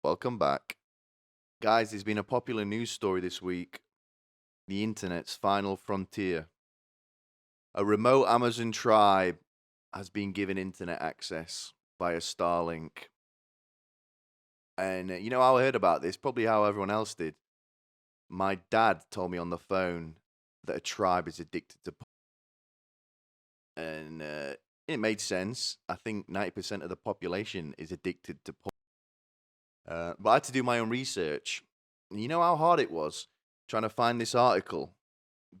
Welcome back. Guys, there's been a popular news story this week: the internet's final frontier. A remote Amazon tribe has been given internet access by a Starlink. And you know how I heard about this? Probably how everyone else did. My dad told me on the phone that a tribe is addicted to porn. And it made sense. I think 90% of the population is addicted to porn. But I had to do my own research. And you know how hard it was trying to find this article,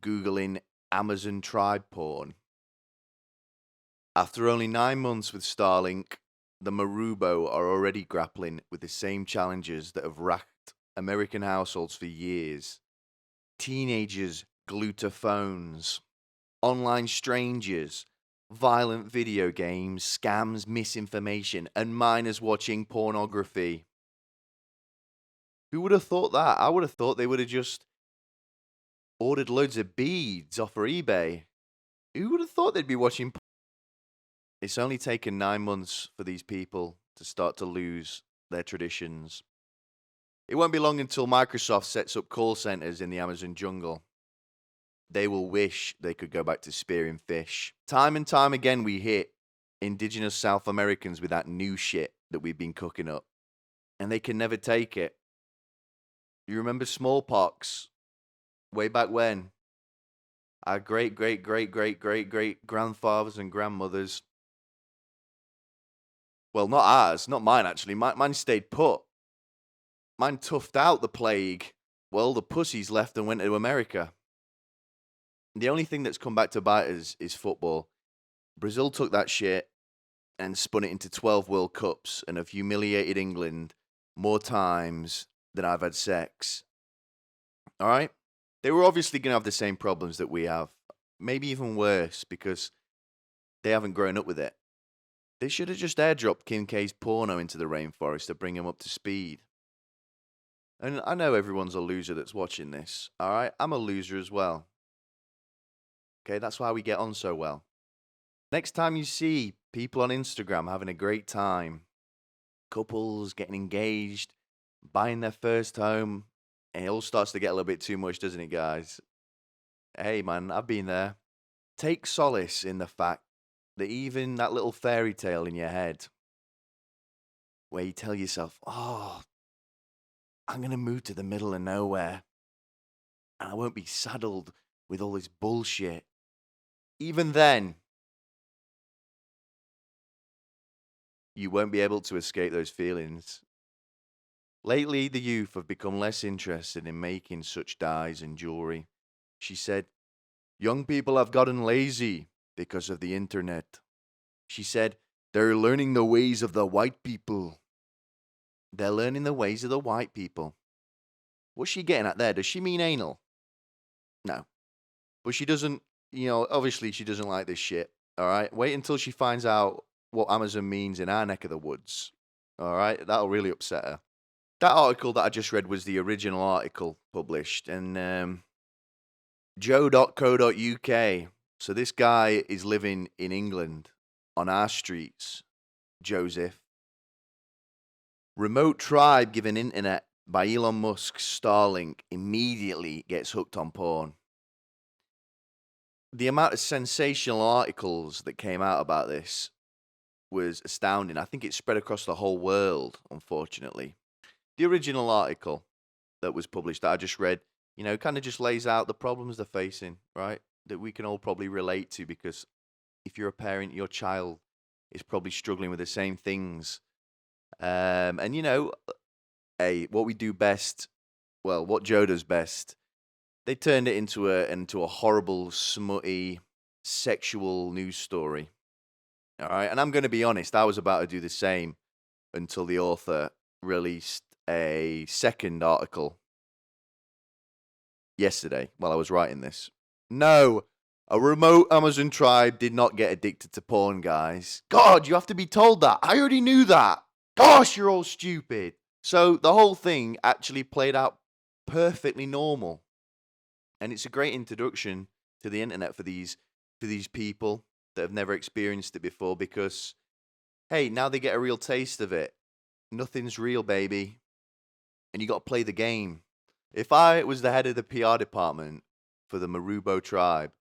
Googling Amazon tribe porn. After only 9 months with Starlink, the Marubo are already grappling with the same challenges that have racked American households for years. Teenagers glued to phones, online strangers, violent video games, scams, misinformation, and minors watching pornography. Who would have thought that? I would have thought they would have just ordered loads of beads off of eBay. Who would have thought they'd be watching? It's only taken 9 months for these people to start to lose their traditions. It won't be long until Microsoft sets up call centers in the Amazon jungle. They will wish they could go back to spearing fish. Time and time again, we hit indigenous South Americans with that new shit that we've been cooking up, and they can never take it. You remember smallpox? Way back when? Our great grandfathers and grandmothers. Well, not ours, not mine actually. Mine stayed put. Mine toughed out the plague. Well, the pussies left and went to America. The only thing that's come back to bite us is football. Brazil took that shit and spun it into 12 World Cups and have humiliated England more times than I've had sex. All right? They were obviously going to have the same problems that we have. Maybe even worse because they haven't grown up with it. They should have just airdropped Kim K's porno into the rainforest to bring him up to speed. And I know everyone's a loser that's watching this, all right? I'm a loser as well. Okay, that's why we get on so well. Next time you see people on Instagram having a great time, couples getting engaged, buying their first home, and it all starts to get a little bit too much, doesn't it, guys? Hey, man, I've been there. Take solace in the fact that even that little fairy tale in your head, where you tell yourself, oh, I'm going to move to the middle of nowhere, and I won't be saddled with all this bullshit. Even then, you won't be able to escape those feelings. Lately, the youth have become less interested in making such dyes and jewelry. She said, young people have gotten lazy because of the internet. She said, they're learning the ways of the white people. They're learning the ways of the white people. What's she getting at there? Does she mean anal? No. But she doesn't, obviously she doesn't like this shit. All right? Wait until she finds out what Amazon means in our neck of the woods. All right? That'll really upset her. That article that I just read was the original article published, and joe.co.uk. So this guy is living in England on our streets, Joseph. Remote tribe given internet by Elon Musk's Starlink immediately gets hooked on porn. The amount of sensational articles that came out about this was astounding. I think it spread across the whole world, unfortunately. The original article that was published that I just read, kind of just lays out the problems they're facing, right? That we can all probably relate to because if you're a parent, your child is probably struggling with the same things. And, hey, what we do best, well, what Joe does best, they turned it into a horrible, smutty, sexual news story. All right. And I'm going to be honest, I was about to do the same until the author released a second article yesterday while I was writing this. No, a remote Amazon tribe did not get addicted to porn, guys. God, you have to be told that. I already knew that. Gosh, you're all stupid. So the whole thing actually played out perfectly normal. And it's a great introduction to the internet for these people that have never experienced it before because, hey, now they get a real taste of it. Nothing's real, baby. and you got to play the game. If I was the head of the PR department for the Marubo tribe,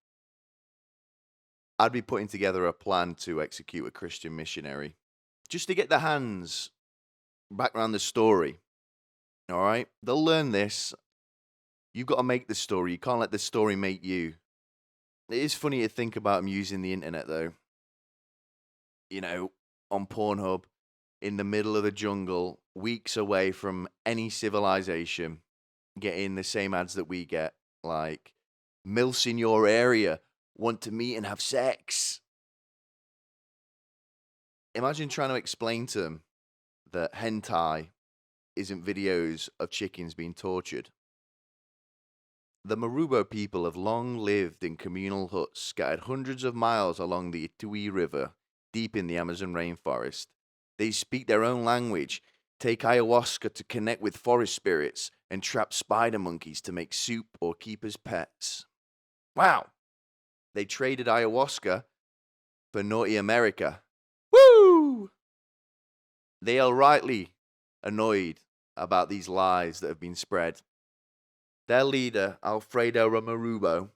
I'd be putting together a plan to execute a Christian missionary just to get their hands back around the story. All right? They'll learn this. You've got to make the story. You can't let the story make you. It is funny to think about them using the internet, though. You know, on Pornhub, in the middle of the jungle, weeks away from any civilization, getting the same ads that we get, like, MILFs in your area want to meet and have sex. Imagine trying to explain to them that hentai isn't videos of chickens being tortured. The Marubo people have long lived in communal huts scattered hundreds of miles along the Itui River, deep in the Amazon rainforest. They speak their own language, take ayahuasca to connect with forest spirits, and trap spider monkeys to make soup or keep as pets. Wow! They traded ayahuasca for naughty America. Woo! They are rightly annoyed about these lies that have been spread. Their leader, Alfredo Marubo,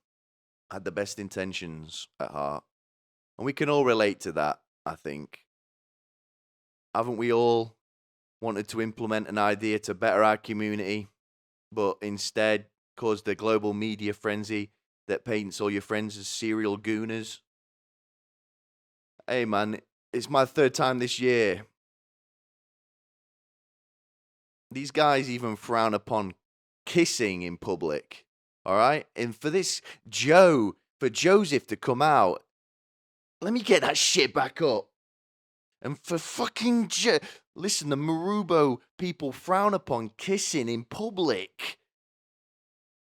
had the best intentions at heart. And we can all relate to that, I think. Haven't we all wanted to implement an idea to better our community, but instead caused a global media frenzy that paints all your friends as serial gooners? Hey man, it's my third time this year. These guys even frown upon kissing in public, all right? And for Joseph to come out, let me get that shit back up. And for fucking listen, the Marubo people frown upon kissing in public.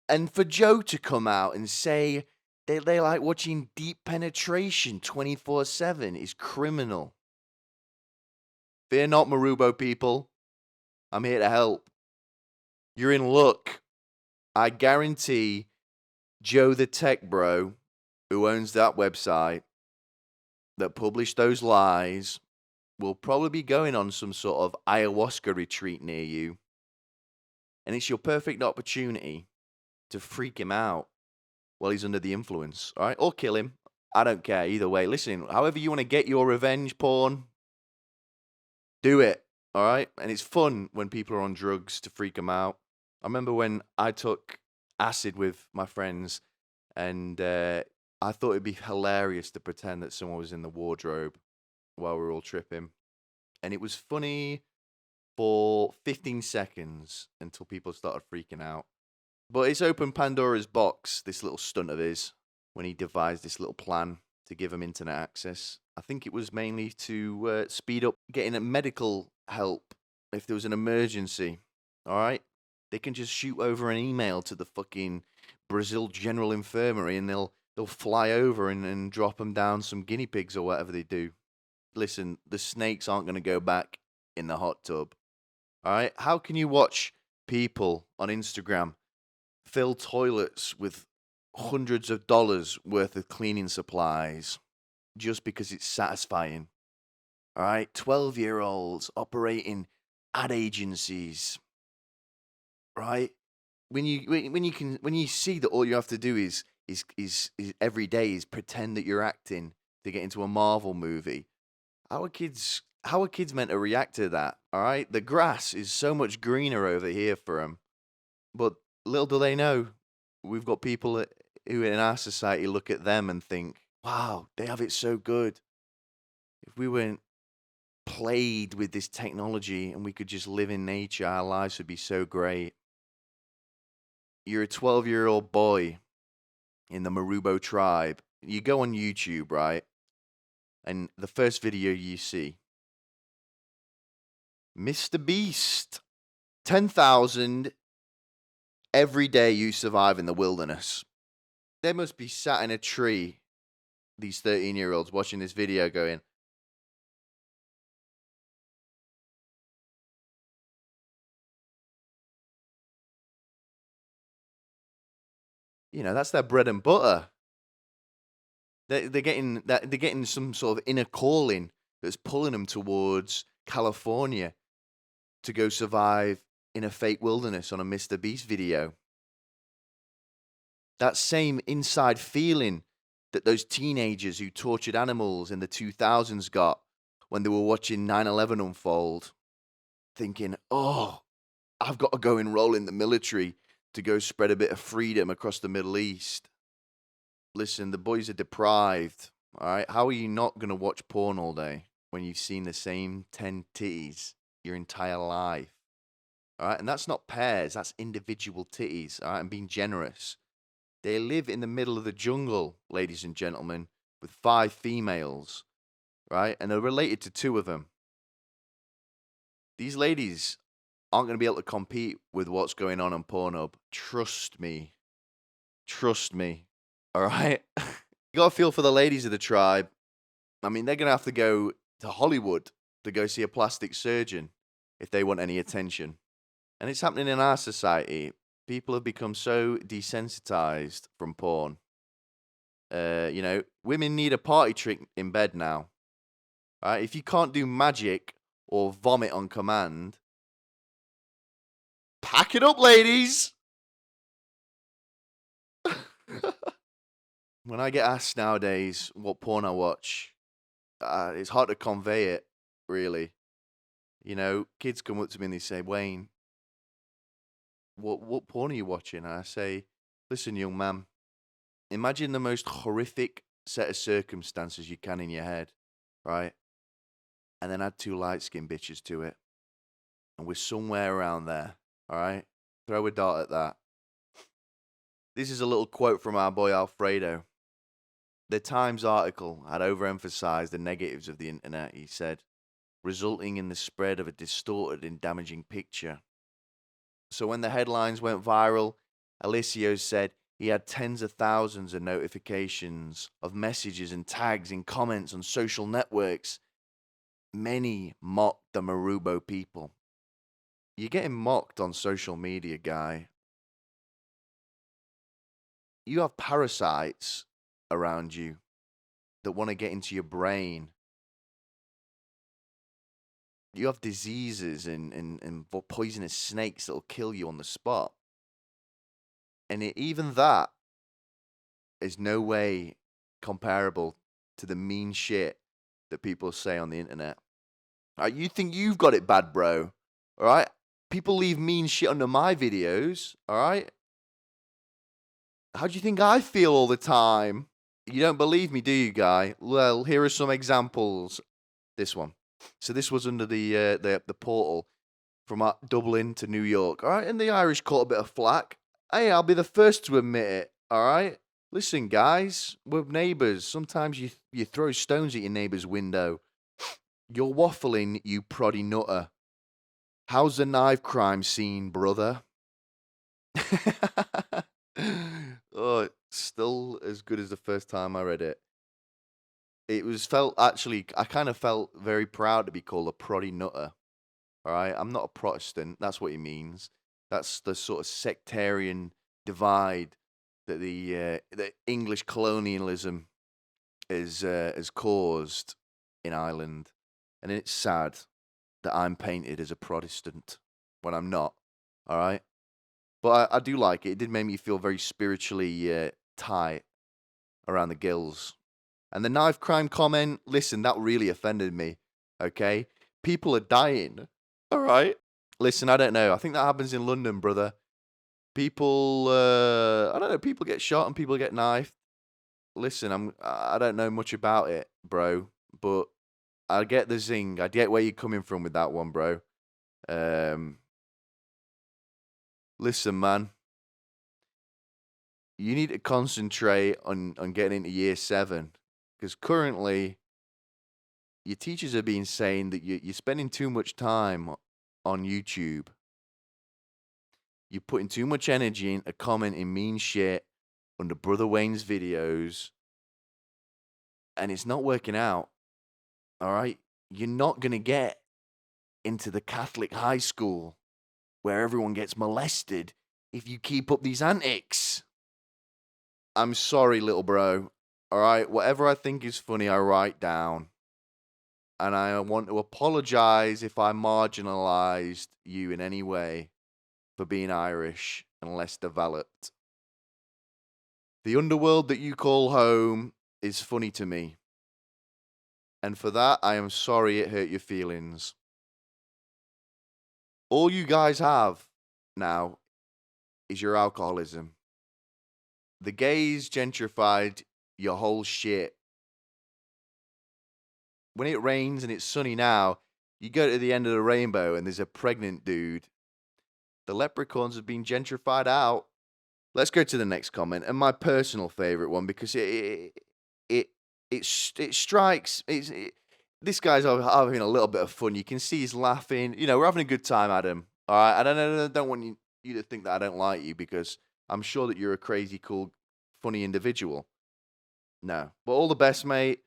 And for Joe to come out and say they like watching deep penetration 24/7 is criminal. Fear not, Marubo people. I'm here to help. You're in luck. I guarantee Joe the tech bro, who owns that website that published those lies, will probably be going on some sort of ayahuasca retreat near you. And it's your perfect opportunity to freak him out while he's under the influence, all right? Or kill him. I don't care either way. Listen, however you want to get your revenge porn, do it, all right? And it's fun when people are on drugs to freak them out. I remember when I took acid with my friends, and I thought it'd be hilarious to pretend that someone was in the wardrobe while we were all tripping. And it was funny for 15 seconds until people started freaking out. But it's opened Pandora's box, this little stunt of his, when he devised this little plan to give them internet access. I think it was mainly to speed up getting a medical help if there was an emergency, all right? They can just shoot over an email to the fucking Brazil General Infirmary and they'll fly over and drop them down some guinea pigs or whatever they do. Listen, the snakes aren't going to go back in the hot tub, all right? How can you watch people on Instagram fill toilets with hundreds of dollars worth of cleaning supplies just because it's satisfying? All right, 12-year-olds operating ad agencies, right? When you see that all you have to do is every day is pretend that you're acting to get into a Marvel movie. How are kids meant to react to that? All right, the grass is so much greener over here for them, but little do they know, we've got people who in our society look at them and think, "Wow, they have it so good. If we weren't played with this technology and we could just live in nature, our lives would be so great." You're a 12-year-old boy in the Marubo tribe. You go on YouTube, right? And the first video you see, Mr. Beast, 10,000 every day you survive in the wilderness. They must be sat in a tree, these 13-year-olds watching this video going, that's their bread and butter. They're getting some sort of inner calling that's pulling them towards California to go survive in a fake wilderness on a Mr. Beast video. That same inside feeling that those teenagers who tortured animals in the 2000s got when they were watching 9/11 unfold, thinking, oh, I've got to go enroll in the military to go spread a bit of freedom across the Middle East. Listen, the boys are deprived, all right? How are you not going to watch porn all day when you've seen the same 10 titties your entire life? All right, and that's not pairs, that's individual titties, all right, and being generous. They live in the middle of the jungle, ladies and gentlemen, with 5 females, right? And they're related to 2 of them. These ladies aren't going to be able to compete with what's going on Pornhub. Trust me. Trust me. All right? You got to feel for the ladies of the tribe. I mean, they're going to have to go to Hollywood to go see a plastic surgeon if they want any attention. And it's happening in our society. People have become so desensitized from porn. Women need a party trick in bed now. Right? If you can't do magic or vomit on command, pack it up, ladies. When I get asked nowadays what porn I watch, it's hard to convey it, really. You know, kids come up to me and they say, Wayne, what porn are you watching? And I say, listen, young man, imagine the most horrific set of circumstances you can in your head, right? And then add 2 light-skinned bitches to it. And we're somewhere around there, all right? Throw a dart at that. This is a little quote from our boy Alfredo. The Times article had overemphasized the negatives of the internet, he said, resulting in the spread of a distorted and damaging picture. So when the headlines went viral, Alessio said he had tens of thousands of notifications of messages and tags in comments on social networks. Many mocked the Marubo people. You're getting mocked on social media, guy. You have parasites around you that want to get into your brain. You have diseases and poisonous snakes that will kill you on the spot. And even that is no way comparable to the mean shit that people say on the internet. Right, you think you've got it bad, bro. All right? People leave mean shit under my videos. All right? How do you think I feel all the time? You don't believe me, do you, guy? Well, here are some examples. This one. So this was under the portal from Dublin to New York. All right? And the Irish caught a bit of flack. Hey, I'll be the first to admit it. All right? Listen, guys, we're neighbors. Sometimes you throw stones at your neighbor's window. You're waffling, you proddy nutter. How's the knife crime scene, brother? Oh, it's still as good as the first time I read it. I kind of felt very proud to be called a proddy nutter. All right? I'm not a Protestant. That's what he means. That's the sort of sectarian divide that the English colonialism has caused in Ireland. And it's sad that I'm painted as a Protestant when I'm not. All right? But I do like it. It did make me feel very spiritually tight around the gills. And the knife crime comment, listen, that really offended me. Okay? People are dying. All right? Listen, I don't know. I think that happens in London, brother. People, I don't know, people get shot and people get knifed. Listen, I don't know much about it, bro, but I get the zing. I get where you're coming from with that one, bro. Listen, man. You need to concentrate on getting into year 7. Because currently, your teachers have been saying that you're spending too much time on YouTube. You're putting too much energy into commenting mean shit under Brother Wayne's videos. And it's not working out. All right? You're not going to get into the Catholic high school where everyone gets molested if you keep up these antics. I'm sorry, little bro. All right? Whatever I think is funny, I write down. And I want to apologize if I marginalized you in any way. for being Irish and less developed. The underworld that you call home is funny to me. And for that, I am sorry it hurt your feelings. All you guys have now is your alcoholism. The gays gentrified your whole shit. When it rains and it's sunny now, you go to the end of the rainbow and there's a pregnant dude. The leprechauns have been gentrified out. Let's go to the next comment, and my personal favorite one, because it strikes. This guy's having a little bit of fun. You can see he's laughing. You know, we're having a good time, Adam. All right, I don't want you to think that I don't like you, because I'm sure that you're a crazy, cool, funny individual. No, but all the best, mate.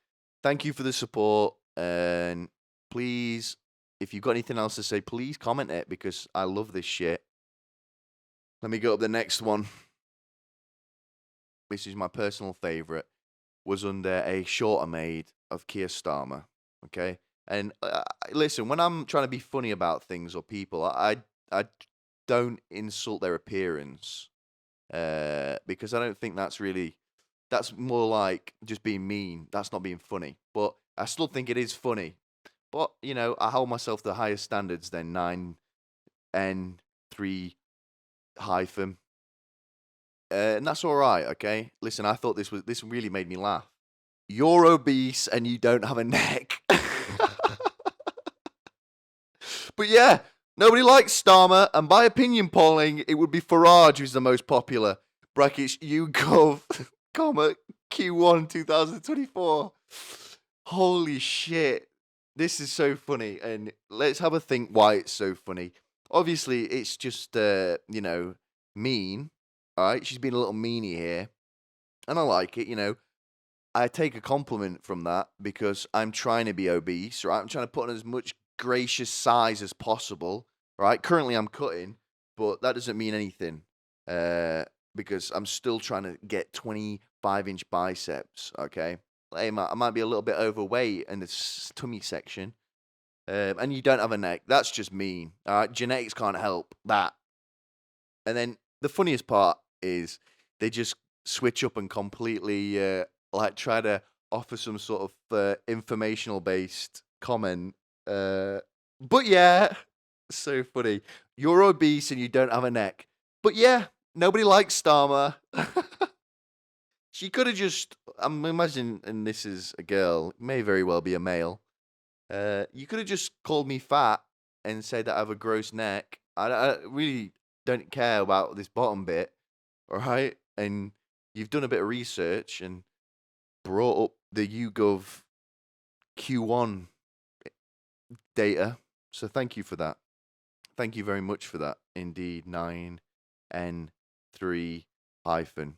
Thank you for the support, and please, if you've got anything else to say, please comment it, because I love this shit. Let me go up the next one. This is my personal favorite. Was under a short I made of Keir Starmer. Okay, and listen, when I'm trying to be funny about things or people, I don't insult their appearance, because I don't think that's more like just being mean. That's not being funny. But I still think it is funny. But you know, I hold myself to higher standards than 9N3 hyphen. And that's all right, okay? Listen, I thought this really made me laugh. You're obese and you don't have a neck. But yeah, nobody likes Starmer, and by opinion polling, it would be Farage who's the most popular. Brackets YouGov, comma Q1 2024. Holy shit. This is so funny, and let's have a think why it's so funny. Obviously, it's just, mean. All right, she's been a little meanie here, and I like it. You know, I take a compliment from that because I'm trying to be obese. Right, I'm trying to put on as much gracious size as possible. Right, currently I'm cutting, but that doesn't mean anything, because I'm still trying to get 25-inch biceps. Okay, I might be a little bit overweight in the tummy section, and you don't have a neck. That's just mean. All right, genetics can't help that. And then the funniest part is they just switch up and completely try to offer some sort of informational based comment. But yeah, so funny. You're obese and you don't have a neck. But yeah, nobody likes Starmer. She could have just. I'm imagining, and this is a girl, it may very well be a male. You could have just called me fat and said that I have a gross neck. I really don't care about this bottom bit, all right? And you've done a bit of research and brought up the YouGov Q1 data. So thank you for that. Thank you very much for that. Indeed, 9N3 hyphen.